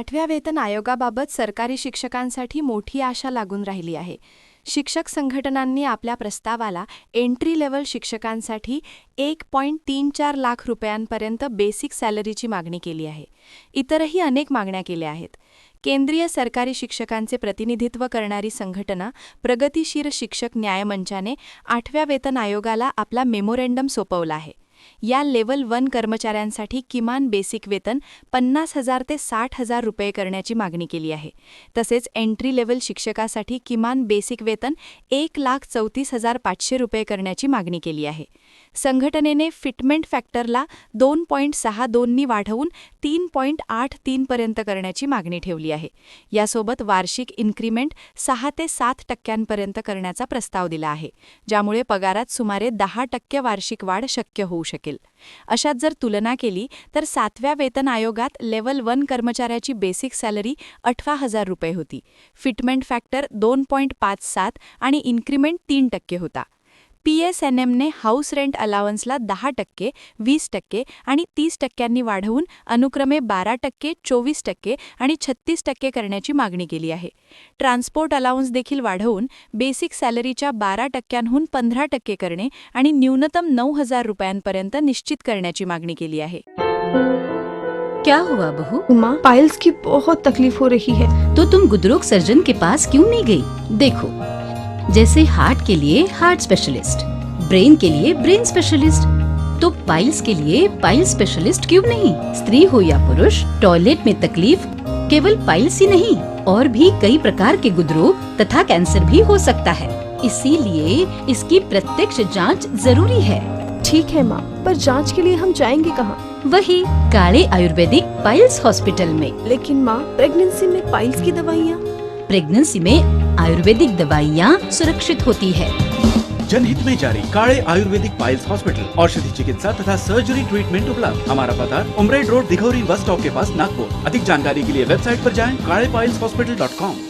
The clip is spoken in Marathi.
8व्या वेतन आयोगाबाबत सरकारी शिक्षकांसाठी मोठी आशा लागून राहिली आहे. शिक्षक संघटनांनी आपल्या प्रस्तावाला एंट्री लेव्हल शिक्षकांसाठी 1.34 लाख रुपयांपर्यंत बेसिक सॅलरीची मागणी केली आहे. इतरही अनेक मागण्या केल्या आहेत. केंद्रीय सरकारी शिक्षकांचे प्रतिनिधित्व करणारी संघटना प्रगतिशील शिक्षक न्याय मंचाने 8व्या वेतन आयोगाला आपला मेमोरेंडम सोपवला आहे. या लेव्हल 1 कर्मचाऱ्यांसाठी किमान बेसिक वेतन 50,000 ते 60,000 रुपये करण्याची मागणी केली आहे. तसेच एंट्री लेव्हल शिक्षकासाठी किमान बेसिक वेतन 1,34,500 रुपये करण्याची मागणी केली आहे. संघटनेने फिटमेंट फॅक्टरला 2.62 नी वाढवून 3.83 पर्यंत करण्याची मागणी ठेवली आहे. यासोबत वार्षिक इन्क्रिमेंट 6 ते 7% करण्याचा प्रस्ताव दिला आहे, ज्यामुळे पगारात सुमारे 10% वार्षिक वाढ शक्य होऊ शकेल. अशात जर तुलना केली तर 7व्या वेतन आयोगात लेव्हल 1 कर्मचाऱ्याची बेसिक सॅलरी 18,000 रुपये होती. फिटमेंट फॅक्टर 2.57 आणि इन्क्रिमेंट 3% होता. PSNMने हाऊस रेंट अलावन्सला 10%, 20% आणि 30% वाढवून अनुक्रमे 12%, 24% आणि 36% करण्याची मागणी केली आहे. ट्रान्सपोर्ट अलावन्स देखील वाढवून बेसिक सॅलरीच्या 12%हून 15% करणे आणि न्यूनतम 9,000 रुपयांपर्यंत निश्चित करण्याची मागणी केली आहे. क्या हुआ बहू? माँ, पाइल्स की बहुत तकलीफ हो रही है. तो तुम गुदरोग सर्जन के पास क्यों नहीं गई? देखो, जैसे हार्ट के लिए हार्ट स्पेशलिस्ट, ब्रेन के लिए ब्रेन स्पेशलिस्ट, तो पाइल्स के लिए पाइल्स स्पेशलिस्ट क्यों नहीं? स्त्री हो या पुरुष, टॉयलेट में तकलीफ केवल पाइल्स ही नहीं और भी कई प्रकार के गुदरोग तथा कैंसर भी हो सकता है. इसीलिए इसकी प्रत्यक्ष जांच जरूरी है. ठीक है माँ, पर जांच के लिए हम जाएंगे कहाँ? वही काले आयुर्वेदिक पाइल्स हॉस्पिटल में. लेकिन माँ, प्रेगनेंसी में पाइल्स की दवाइयाँ? प्रेगनेंसी में आयुर्वेदिक दवाइयाँ सुरक्षित होती है. जनहित में जारी. काळे आयुर्वेदिक पाइल्स हॉस्पिटल, औषधि चिकित्सा तथा सर्जरी ट्रीटमेंट उपलब्ध. हमारा पता उमरेड रोड, दिघौरी बस स्टॉप के पास, नागपुर. अधिक जानकारी के लिए वेबसाइट पर जाएं kalepileshospital.com.